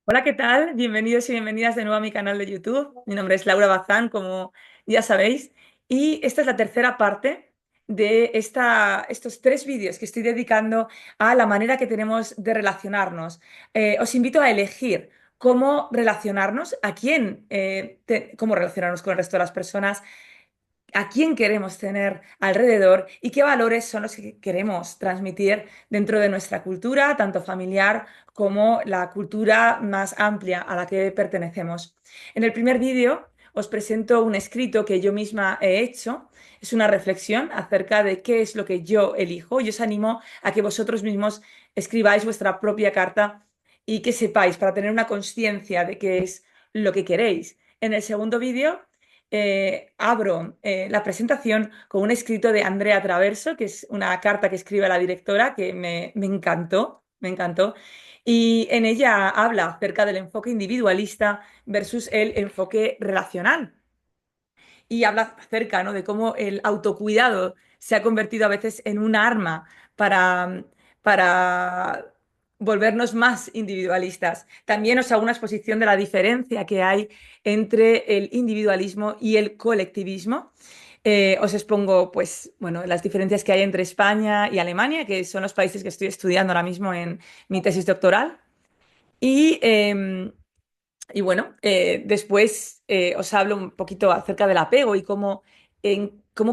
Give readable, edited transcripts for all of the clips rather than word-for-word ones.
Hola, ¿qué tal? Bienvenidos y bienvenidas de nuevo a mi canal de YouTube. Mi nombre es Laura Bazán, como ya sabéis, y esta es la tercera parte de estos tres vídeos que estoy dedicando a la manera que tenemos de relacionarnos. Os invito a elegir cómo relacionarnos, cómo relacionarnos con el resto de las personas, a quién queremos tener alrededor y qué valores son los que queremos transmitir dentro de nuestra cultura, tanto familiar como la cultura más amplia a la que pertenecemos. En el primer vídeo os presento un escrito que yo misma he hecho. Es una reflexión acerca de qué es lo que yo elijo y os animo a que vosotros mismos escribáis vuestra propia carta y que sepáis para tener una conciencia de qué es lo que queréis. En el segundo vídeo abro la presentación con un escrito de Andrea Traverso, que es una carta que escribe a la directora que me encantó, me encantó. Y en ella habla acerca del enfoque individualista versus el enfoque relacional. Y habla acerca, ¿no?, de cómo el autocuidado se ha convertido a veces en un arma para volvernos más individualistas. También os hago una exposición de la diferencia que hay entre el individualismo y el colectivismo. Os expongo, pues, bueno, las diferencias que hay entre España y Alemania, que son los países que estoy estudiando ahora mismo en mi tesis doctoral. Y, después os hablo un poquito acerca del apego y cómo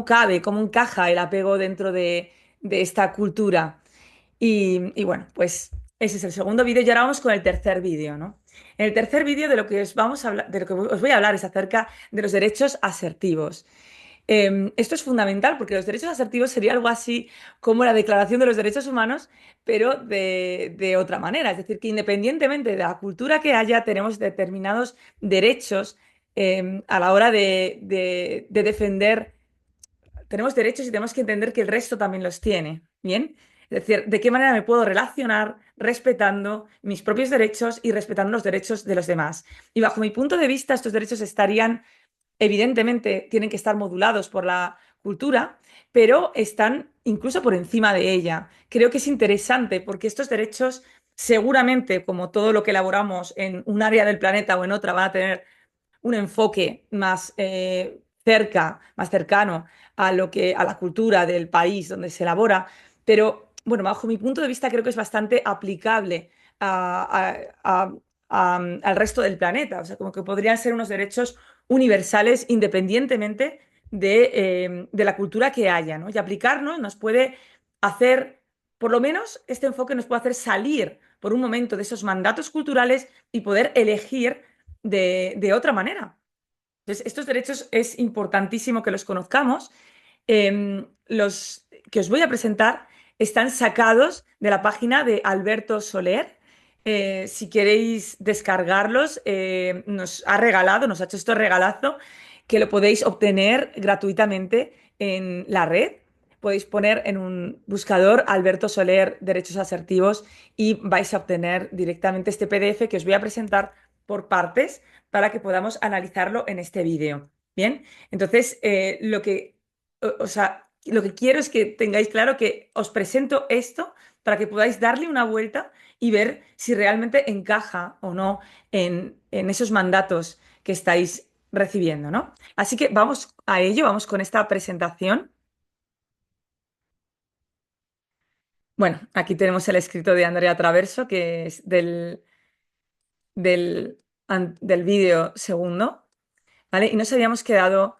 cabe, cómo encaja el apego dentro de esta cultura. Y bueno, pues ese es el segundo vídeo y ahora vamos con el tercer vídeo, ¿no? En el tercer vídeo de lo que os vamos a hablar, de lo que os voy a hablar es acerca de los derechos asertivos. Esto es fundamental porque los derechos asertivos sería algo así como la Declaración de los Derechos Humanos, pero de otra manera. Es decir, que independientemente de la cultura que haya, tenemos determinados derechos a la hora de defender. Tenemos derechos y tenemos que entender que el resto también los tiene. ¿Bien? Es decir, de qué manera me puedo relacionar respetando mis propios derechos y respetando los derechos de los demás. Y bajo mi punto de vista, estos derechos estarían, evidentemente, tienen que estar modulados por la cultura, pero están incluso por encima de ella. Creo que es interesante porque estos derechos, seguramente, como todo lo que elaboramos en un área del planeta o en otra, van a tener un enfoque más más cercano a la cultura del país donde se elabora, pero bueno, bajo mi punto de vista creo que es bastante aplicable a- a- al resto del planeta, o sea, como que podrían ser unos derechos universales independientemente de la cultura que haya, ¿no? Y aplicarnos nos puede hacer, por lo menos este enfoque nos puede hacer salir por un momento de esos mandatos culturales y poder elegir de otra manera. Entonces, estos derechos es importantísimo que los conozcamos. Los que os voy a presentar están sacados de la página de Alberto Soler. Si queréis descargarlos, nos ha hecho este regalazo que lo podéis obtener gratuitamente en la red. Podéis poner en un buscador Alberto Soler Derechos Asertivos y vais a obtener directamente este PDF que os voy a presentar por partes para que podamos analizarlo en este vídeo. Bien, entonces o sea, lo que quiero es que tengáis claro que os presento esto para que podáis darle una vuelta y ver si realmente encaja o no en esos mandatos que estáis recibiendo, ¿no? Así que vamos a ello, vamos con esta presentación. Bueno, aquí tenemos el escrito de Andrea Traverso, que es del vídeo segundo, ¿vale? Y nos habíamos quedado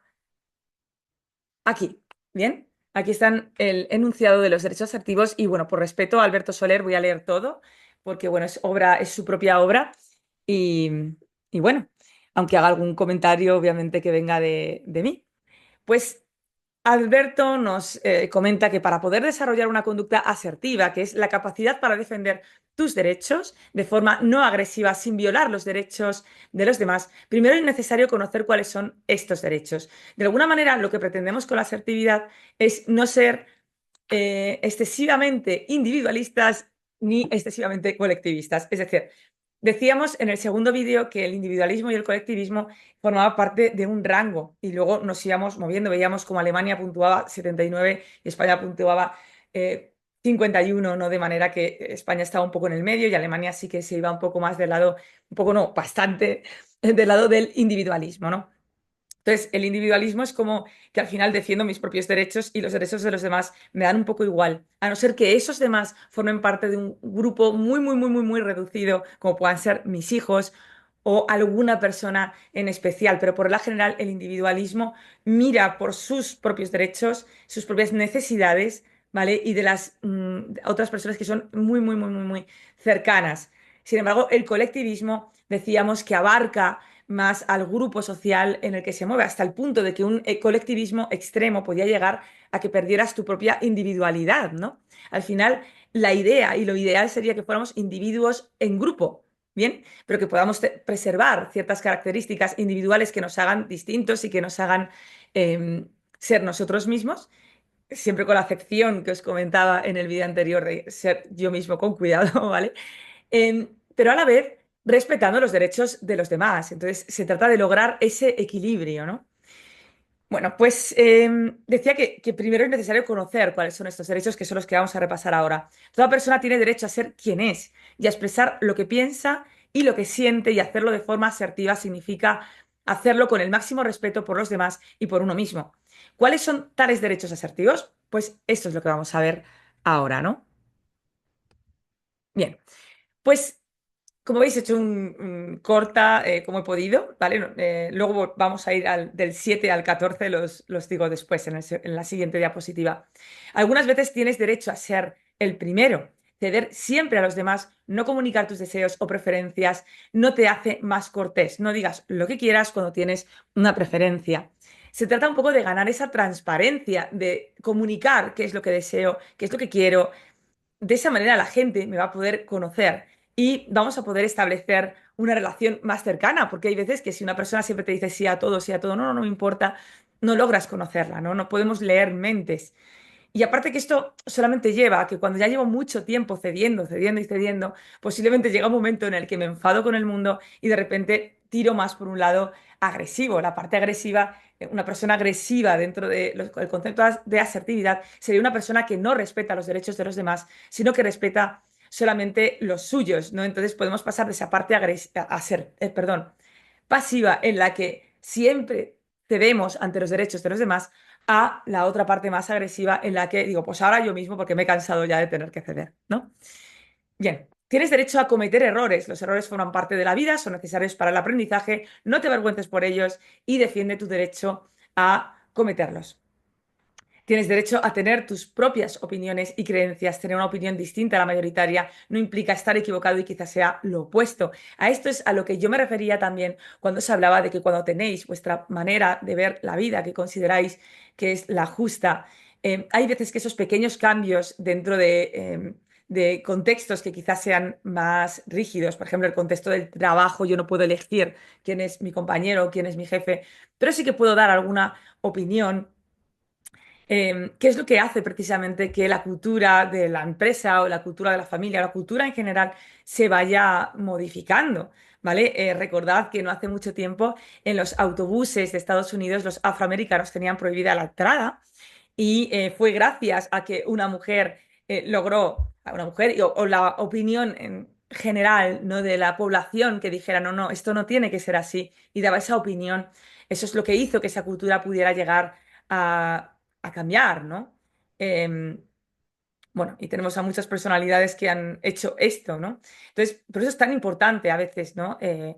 aquí, ¿bien? Aquí están el enunciado de los derechos asertivos y bueno, por respeto a Alberto Soler voy a leer todo porque bueno, es su propia obra y, y bueno, aunque haga algún comentario obviamente que venga de mí. Pues Alberto nos comenta que para poder desarrollar una conducta asertiva, que es la capacidad para defender tus derechos de forma no agresiva, sin violar los derechos de los demás, primero es necesario conocer cuáles son estos derechos. De alguna manera, lo que pretendemos con la asertividad es no ser excesivamente individualistas ni excesivamente colectivistas. Es decir, decíamos en el segundo vídeo que el individualismo y el colectivismo formaba parte de un rango y luego nos íbamos moviendo, veíamos como Alemania puntuaba 79 y España puntuaba 51, ¿no? De manera que España estaba un poco en el medio y Alemania sí que se iba un poco más del lado, un poco no, bastante del lado del individualismo, ¿no? Entonces, el individualismo es como que al final defiendo mis propios derechos y los derechos de los demás me dan un poco igual, a no ser que esos demás formen parte de un grupo muy, muy, muy, muy, muy reducido, como puedan ser mis hijos o alguna persona en especial. Pero por la general, el individualismo mira por sus propios derechos, sus propias necesidades, ¿vale? Y de las otras personas que son muy, muy, muy, muy, muy cercanas. Sin embargo, el colectivismo decíamos que abarca más al grupo social en el que se mueve, hasta el punto de que un colectivismo extremo podía llegar a que perdieras tu propia individualidad, ¿no? Al final, la idea y lo ideal sería que fuéramos individuos en grupo, ¿bien? Pero que podamos preservar ciertas características individuales que nos hagan distintos y que nos hagan ser nosotros mismos, siempre con la acepción que os comentaba en el vídeo anterior de ser yo mismo con cuidado, ¿vale? Pero a la vez respetando los derechos de los demás. Entonces, se trata de lograr ese equilibrio, ¿no? Bueno, pues decía que primero es necesario conocer cuáles son estos derechos, que son los que vamos a repasar ahora. Toda persona tiene derecho a ser quien es y a expresar lo que piensa y lo que siente, y hacerlo de forma asertiva significa hacerlo con el máximo respeto por los demás y por uno mismo. ¿Cuáles son tales derechos asertivos? Pues esto es lo que vamos a ver ahora, ¿no? Bien, pues como veis, he hecho un corta como he podido, ¿vale? Luego vamos a ir del 7 al 14, los digo después en la siguiente diapositiva. Algunas veces tienes derecho a ser el primero. Ceder siempre a los demás, no comunicar tus deseos o preferencias, no te hace más cortés. No digas lo que quieras cuando tienes una preferencia. Se trata un poco de ganar esa transparencia, de comunicar qué es lo que deseo, qué es lo que quiero. De esa manera la gente me va a poder conocer y vamos a poder establecer una relación más cercana, porque hay veces que si una persona siempre te dice sí a todo, no, no, no me importa, no logras conocerla, ¿no? No podemos leer mentes. Y aparte que esto solamente lleva a que cuando ya llevo mucho tiempo cediendo, cediendo y cediendo, posiblemente llega un momento en el que me enfado con el mundo y de repente tiro más por un lado agresivo. La parte agresiva, una persona agresiva dentro del concepto de asertividad sería una persona que no respeta los derechos de los demás, sino que respeta solamente los suyos, ¿no? Entonces podemos pasar de esa parte perdón, pasiva en la que siempre cedemos ante los derechos de los demás a la otra parte más agresiva en la que digo, pues ahora yo mismo porque me he cansado ya de tener que ceder, ¿no? Bien, tienes derecho a cometer errores. Los errores forman parte de la vida, son necesarios para el aprendizaje, no te avergüences por ellos y defiende tu derecho a cometerlos. Tienes derecho a tener tus propias opiniones y creencias. Tener una opinión distinta a la mayoritaria no implica estar equivocado y quizás sea lo opuesto. A esto es a lo que yo me refería también cuando se hablaba de que cuando tenéis vuestra manera de ver la vida, que consideráis que es la justa, hay veces que esos pequeños cambios dentro de contextos que quizás sean más rígidos, por ejemplo, el contexto del trabajo, yo no puedo elegir quién es mi compañero, quién es mi jefe, pero sí que puedo dar alguna opinión. ¿Qué es lo que hace precisamente que la cultura de la empresa o la cultura de la familia, la cultura en general, se vaya modificando? ¿Vale? Recordad que no hace mucho tiempo en los autobuses de Estados Unidos los afroamericanos tenían prohibida la entrada y fue gracias a que una mujer logró, a una mujer o la opinión en general, ¿no? De la población que dijera, no, no, esto no tiene que ser así y daba esa opinión. Eso es lo que hizo que esa cultura pudiera llegar a cambiar, ¿no? Em, bueno, y tenemos a muchas personalidades que han hecho esto, ¿no? Entonces, por eso es tan importante a veces, ¿no? Eh,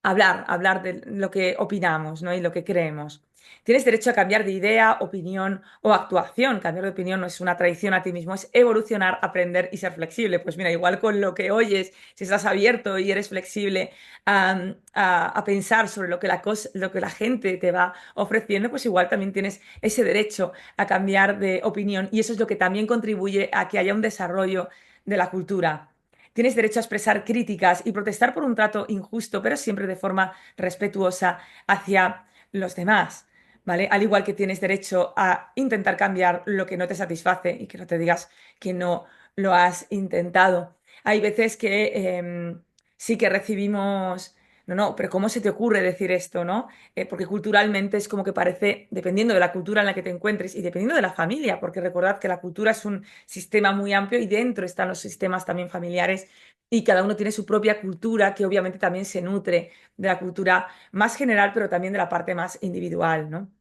hablar de lo que opinamos, ¿no? Y lo que creemos. Tienes derecho a cambiar de idea, opinión o actuación. Cambiar de opinión no es una traición a ti mismo, es evolucionar, aprender y ser flexible. Pues mira, igual con lo que oyes, si estás abierto y eres flexible a pensar sobre lo que la gente te va ofreciendo, pues igual también tienes ese derecho a cambiar de opinión. Y eso es lo que también contribuye a que haya un desarrollo de la cultura. Tienes derecho a expresar críticas y protestar por un trato injusto, pero siempre de forma respetuosa hacia los demás, ¿vale? Al igual que tienes derecho a intentar cambiar lo que no te satisface y que no te digas que no lo has intentado. Hay veces que sí que recibimos no, no, pero ¿cómo se te ocurre decir esto, no? Porque culturalmente es como que parece, dependiendo de la cultura en la que te encuentres y dependiendo de la familia, porque recordad que la cultura es un sistema muy amplio y dentro están los sistemas también familiares y cada uno tiene su propia cultura que obviamente también se nutre de la cultura más general, pero también de la parte más individual, ¿no?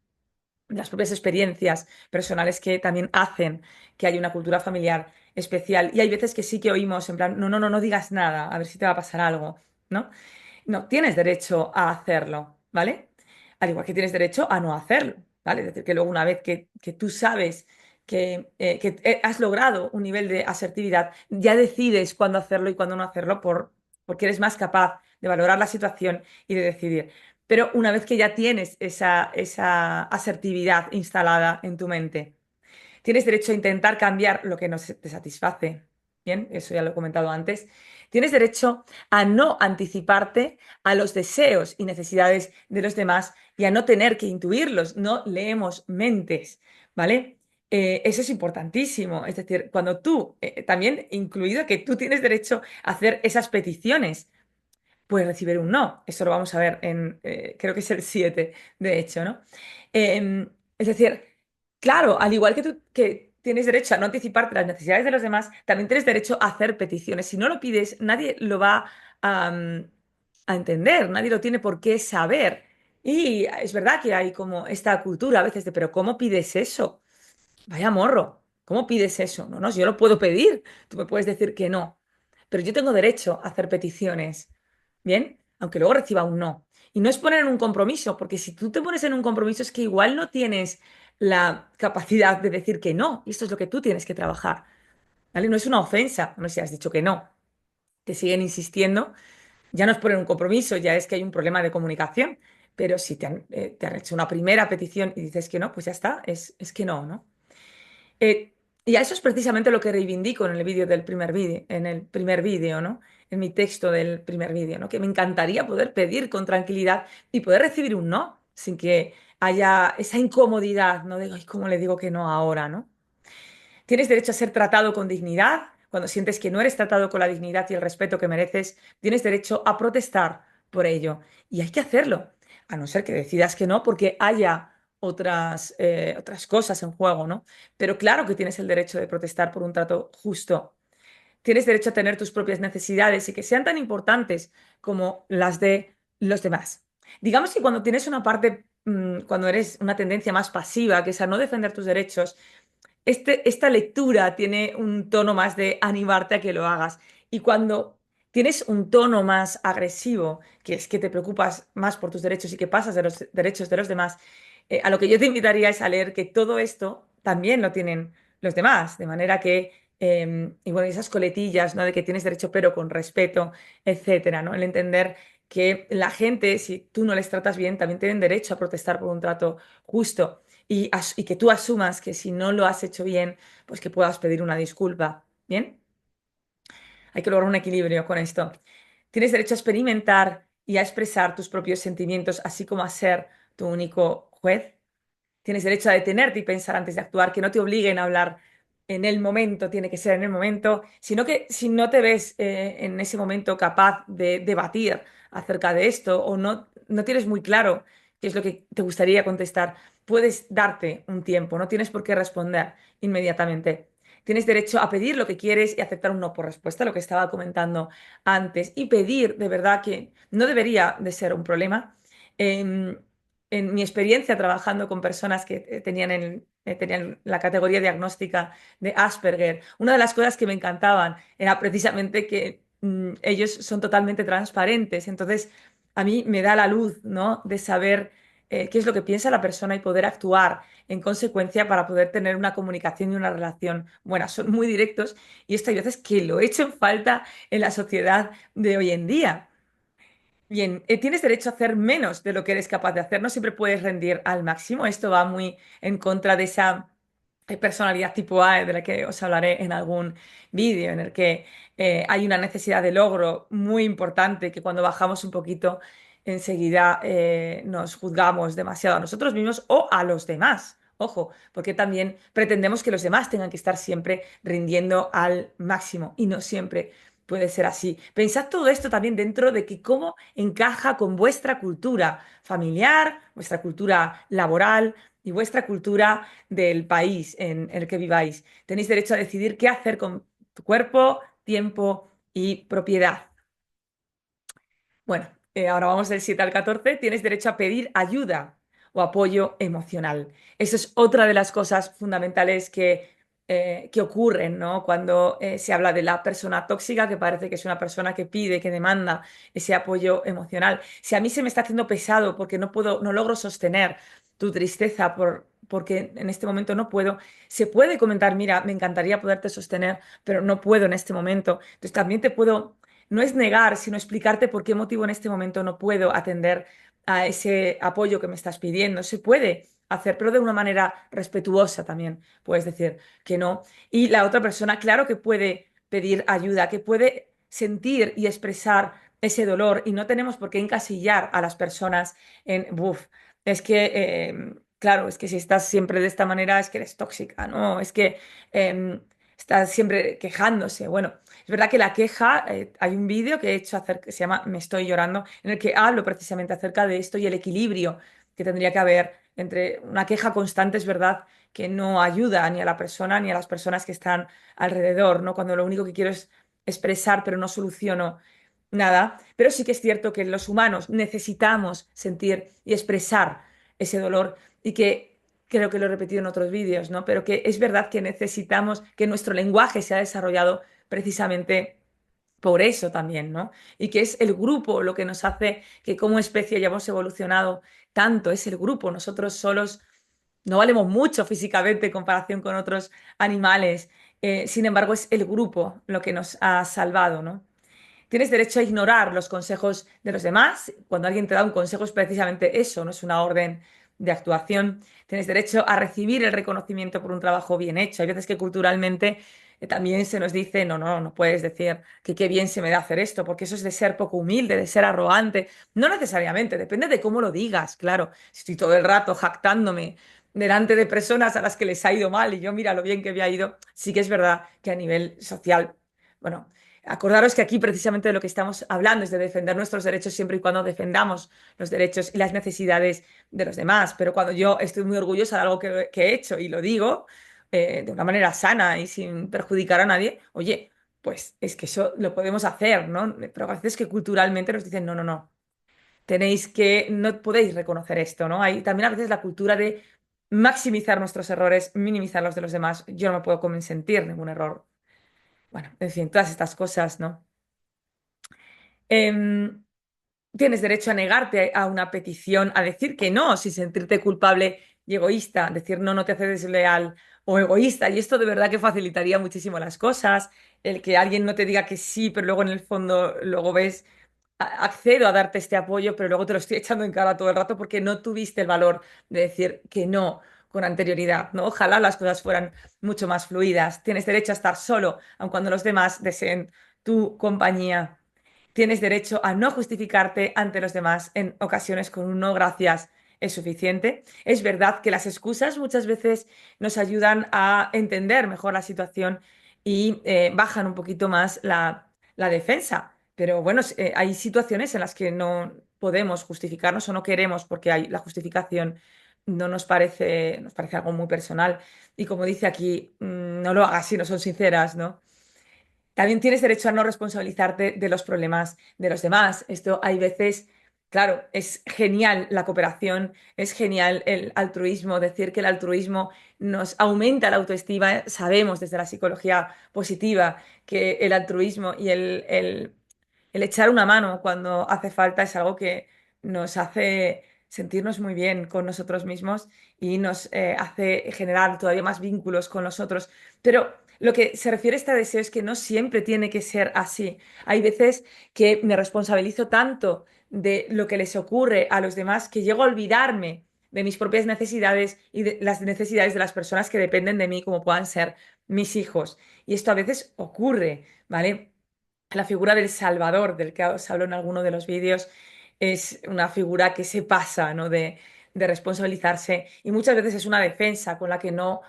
Las propias experiencias personales que también hacen que haya una cultura familiar especial. Y hay veces que sí que oímos en plan, no, no, no, no digas nada, a ver si te va a pasar algo, ¿no? No, tienes derecho a hacerlo, ¿vale? Al igual que tienes derecho a no hacerlo, ¿vale? Es decir, que luego una vez que tú sabes que has logrado un nivel de asertividad, ya decides cuándo hacerlo y cuándo no hacerlo porque eres más capaz de valorar la situación y de decidir. Pero una vez que ya tienes esa asertividad instalada en tu mente, tienes derecho a intentar cambiar lo que no te satisface. Bien, eso ya lo he comentado antes. Tienes derecho a no anticiparte a los deseos y necesidades de los demás y a no tener que intuirlos. No leemos mentes, ¿vale? Eso es importantísimo. Es decir, cuando tú, también incluido que tú tienes derecho a hacer esas peticiones, puedes recibir un no. Eso lo vamos a ver creo que es el 7 de hecho, ¿no? Es decir, claro, al igual que tú que tienes derecho a no anticiparte las necesidades de los demás, también tienes derecho a hacer peticiones. Si no lo pides, nadie lo va a entender, nadie lo tiene por qué saber. Y es verdad que hay como esta cultura a veces de, pero ¿cómo pides eso? Vaya morro, ¿cómo pides eso? No, no, si yo lo puedo pedir, tú me puedes decir que no, pero yo tengo derecho a hacer peticiones, ¿bien? Aunque luego reciba un no. Y no es poner en un compromiso, porque si tú te pones en un compromiso es que igual no tienes la capacidad de decir que no, y esto es lo que tú tienes que trabajar, ¿vale? No es una ofensa, no sé si has dicho que no, te siguen insistiendo, ya no es poner un compromiso, ya es que hay un problema de comunicación, pero si te han hecho una primera petición y dices que no, pues ya está, es que no, ¿no? Eh, y a eso es precisamente lo que reivindico en el vídeo del primer vídeo, en el primer vídeo, ¿no? En mi texto del primer vídeo, ¿no? Que me encantaría poder pedir con tranquilidad y poder recibir un no, sin que haya esa incomodidad, ¿no? De, ay, ¿cómo le digo que no ahora, ¿no? Tienes derecho a ser tratado con dignidad. Cuando sientes que no eres tratado con la dignidad y el respeto que mereces, tienes derecho a protestar por ello. Y hay que hacerlo, a no ser que decidas que no, porque haya otras cosas en juego, ¿no? Pero claro que tienes el derecho de protestar por un trato justo. Tienes derecho a tener tus propias necesidades y que sean tan importantes como las de los demás. Digamos que cuando tienes una parte, cuando eres una tendencia más pasiva, que es a no defender tus derechos, esta lectura tiene un tono más de animarte a que lo hagas. Y cuando tienes un tono más agresivo, que es que te preocupas más por tus derechos y que pasas de los derechos de los demás, a lo que yo te invitaría es a leer que todo esto también lo tienen los demás, de manera que, y bueno, esas coletillas, ¿no? De que tienes derecho pero con respeto, etcétera, ¿no? El entender que la gente, si tú no les tratas bien, también tienen derecho a protestar por un trato justo y que tú asumas que si no lo has hecho bien, pues que puedas pedir una disculpa. ¿Bien? Hay que lograr un equilibrio con esto. Tienes derecho a experimentar y a expresar tus propios sentimientos, así como a ser tu único juez. Tienes derecho a detenerte y pensar antes de actuar, que no te obliguen a hablar en el momento, tiene que ser en el momento, sino que si no te ves en ese momento capaz de debatir acerca de esto o no tienes muy claro qué es lo que te gustaría contestar, puedes darte un tiempo, no tienes por qué responder inmediatamente. Tienes derecho a pedir lo que quieres y aceptar un no por respuesta, lo que estaba comentando antes, y pedir de verdad que no debería de ser un problema. Em, en mi experiencia trabajando con personas que tenían la categoría diagnóstica de Asperger, una de las cosas que me encantaban era precisamente que ellos son totalmente transparentes. Entonces, a mí me da la luz, ¿no? De saber qué es lo que piensa la persona y poder actuar en consecuencia para poder tener una comunicación y una relación buena. Son muy directos y esto hay veces que lo echo en falta en la sociedad de hoy en día. Bien, tienes derecho a hacer menos de lo que eres capaz de hacer. No siempre puedes rendir al máximo. Esto va muy en contra de esa personalidad tipo A de la que os hablaré en algún vídeo, en el que hay una necesidad de logro muy importante que cuando bajamos un poquito enseguida nos juzgamos demasiado a nosotros mismos o a los demás. Ojo, porque también pretendemos que los demás tengan que estar siempre rindiendo al máximo y no siempre puede ser así. Pensad todo esto también dentro de que cómo encaja con vuestra cultura familiar, vuestra cultura laboral y vuestra cultura del país en el que viváis. Tenéis derecho a decidir qué hacer con tu cuerpo, tiempo y propiedad. Bueno, ahora vamos del 7 al 14. Tienes derecho a pedir ayuda o apoyo emocional. Eso es otra de las cosas fundamentales que ocurren, ¿no? Cuando se habla de la persona tóxica, que parece que es una persona que pide, que demanda ese apoyo emocional. Si a mí se me está haciendo pesado porque no puedo, no logro sostener tu tristeza porque en este momento no puedo, se puede comentar, mira, me encantaría poderte sostener, pero no puedo en este momento. Entonces también te puedo no es negar, sino explicarte por qué motivo en este momento no puedo atender a ese apoyo que me estás pidiendo. Se puede hacer, pero de una manera respetuosa también. Puedes decir que no. Y la otra persona, claro que puede pedir ayuda, que puede sentir y expresar ese dolor y no tenemos por qué encasillar a las personas en, buf, es que, claro, es que si estás siempre de esta manera es que eres tóxica, ¿no? Es que estás siempre quejándose. Bueno, es verdad que la queja, hay un vídeo que he hecho que se llama Me estoy llorando, en el que hablo precisamente acerca de esto y el equilibrio que tendría que haber entre una queja constante, es verdad, que no ayuda ni a la persona ni a las personas que están alrededor, ¿no? Cuando lo único que quiero es expresar, pero no soluciono nada. Pero sí que es cierto que los humanos necesitamos sentir y expresar ese dolor y que creo que lo he repetido en otros vídeos, ¿no? Pero que es verdad que necesitamos que nuestro lenguaje se ha desarrollado precisamente por eso también, ¿no? Y que es el grupo lo que nos hace que como especie hayamos evolucionado tanto, es el grupo. Nosotros solos no valemos mucho físicamente en comparación con otros animales. Sin embargo, es el grupo lo que nos ha salvado, ¿no? Tienes derecho a ignorar los consejos de los demás. Cuando alguien te da un consejo es precisamente eso, no es una orden de actuación. Tienes derecho a recibir el reconocimiento por un trabajo bien hecho. Hay veces que culturalmente también se nos dice, no, no, no puedes decir que qué bien se me da hacer esto, porque eso es de ser poco humilde, de ser arrogante. No necesariamente, depende de cómo lo digas, claro. Si estoy todo el rato jactándome delante de personas a las que les ha ido mal y yo mira lo bien que me ha ido, sí que es verdad que a nivel social, bueno, acordaros que aquí precisamente de lo que estamos hablando es de defender nuestros derechos siempre y cuando defendamos los derechos y las necesidades de los demás. Pero cuando yo estoy muy orgullosa de algo que he hecho y lo digo de una manera sana y sin perjudicar a nadie, oye, pues es que eso lo podemos hacer, ¿no? Pero a veces que culturalmente nos dicen, no, no, no, tenéis que, no podéis reconocer esto, ¿no? Hay también a veces la cultura de maximizar nuestros errores, minimizar los de los demás. Yo no me puedo consentir ningún error. Bueno, en fin, todas estas cosas, ¿no? Em, Tienes derecho a negarte a una petición, a decir que no, sin sentirte culpable y egoísta. Decir no no te hace desleal o egoísta. Y esto de verdad que facilitaría muchísimo las cosas. El que alguien no te diga que sí, pero luego en el fondo luego ves, accedo a darte este apoyo, pero luego te lo estoy echando en cara todo el rato porque no tuviste el valor de decir que no con anterioridad, ¿no? Ojalá las cosas fueran mucho más fluidas. Tienes derecho a estar solo, aun cuando los demás deseen tu compañía. Tienes derecho a no justificarte ante los demás en ocasiones con un no gracias es suficiente. Es verdad que las excusas muchas veces nos ayudan a entender mejor la situación y bajan un poquito más la defensa. Pero bueno, hay situaciones en las que no podemos justificarnos o no queremos porque hay, la justificación no nos parece algo muy personal. Y como dice aquí, no lo hagas si no son sinceras, ¿no? También tienes derecho a no responsabilizarte de los problemas de los demás. Esto hay veces, claro, es genial la cooperación, es genial el altruismo, decir que el altruismo nos aumenta la autoestima. Sabemos desde la psicología positiva que el altruismo y el echar una mano cuando hace falta es algo que nos hace sentirnos muy bien con nosotros mismos y nos hace generar todavía más vínculos con los otros. Pero lo que se refiere a este deseo es que no siempre tiene que ser así. Hay veces que me responsabilizo tanto de lo que les ocurre a los demás que llego a olvidarme de mis propias necesidades y de las necesidades de las personas que dependen de mí, como puedan ser mis hijos. Y esto a veces ocurre, ¿vale? La figura del Salvador, del que os hablo en alguno de los vídeos, es una figura que se pasa, ¿no? de responsabilizarse y muchas veces es una defensa con la que no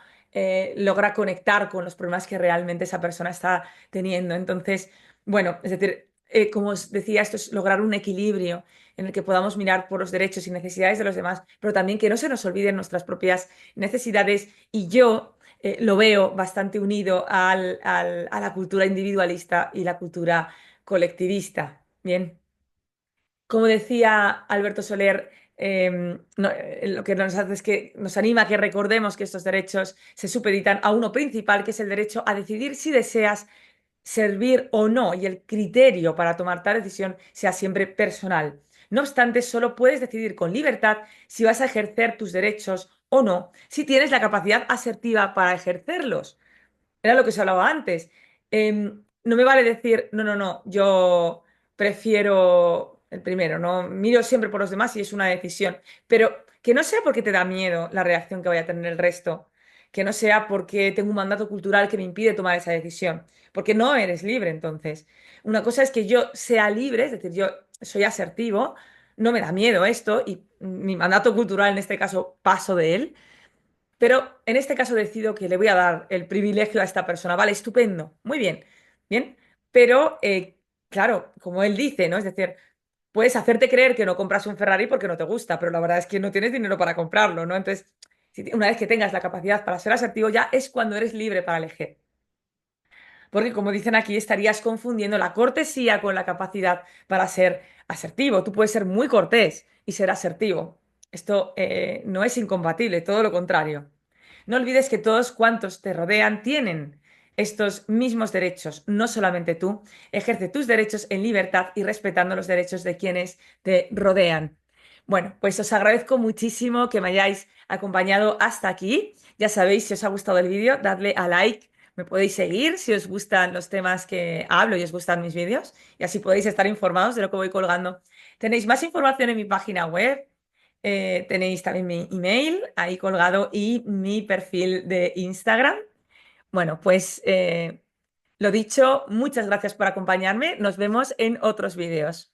logra conectar con los problemas que realmente esa persona está teniendo. Entonces, Bueno, es decir, como os decía, esto es lograr un equilibrio en el que podamos mirar por los derechos y necesidades de los demás, pero también que no se nos olviden nuestras propias necesidades. Y yo lo veo bastante unido a la cultura individualista y la cultura colectivista. Bien. Como decía Alberto Soler, lo que nos hace es que nos anima a que recordemos que estos derechos se supeditan a uno principal, que es el derecho a decidir si deseas servir o no, y el criterio para tomar tal decisión sea siempre personal. No obstante, solo puedes decidir con libertad si vas a ejercer tus derechos o no, si tienes la capacidad asertiva para ejercerlos. Era lo que os hablaba antes. No me vale decir, no, no, no, yo prefiero el primero, no miro siempre por los demás y es una decisión, pero que no sea porque te da miedo la reacción que vaya a tener el resto, que no sea porque tengo un mandato cultural que me impide tomar esa decisión, porque no eres libre entonces. Una cosa es que yo sea libre, es decir, yo soy asertivo, no me da miedo esto y mi mandato cultural en este caso paso de él. Pero en este caso decido que le voy a dar el privilegio a esta persona. Vale, estupendo, muy bien, bien. Pero, claro, como él dice, ¿no? Es decir, puedes hacerte creer que no compras un Ferrari porque no te gusta, pero la verdad es que no tienes dinero para comprarlo, ¿no? Entonces, una vez que tengas la capacidad para ser asertivo, ya es cuando eres libre para elegir. Porque, como dicen aquí, estarías confundiendo la cortesía con la capacidad para ser asertivo. Tú puedes ser muy cortés y ser asertivo. Esto no es incompatible, todo lo contrario. No olvides que todos cuantos te rodean tienen estos mismos derechos, no solamente tú. Ejerce tus derechos en libertad y respetando los derechos de quienes te rodean. Bueno, pues os agradezco muchísimo que me hayáis acompañado hasta aquí. Ya sabéis, si os ha gustado el vídeo, dadle a like. Me podéis seguir si os gustan los temas que hablo y os gustan mis vídeos, y así podéis estar informados de lo que voy colgando. Tenéis más información en mi página web. Tenéis también mi email ahí colgado y mi perfil de Instagram. Bueno, pues lo dicho, muchas gracias por acompañarme. Nos vemos en otros vídeos.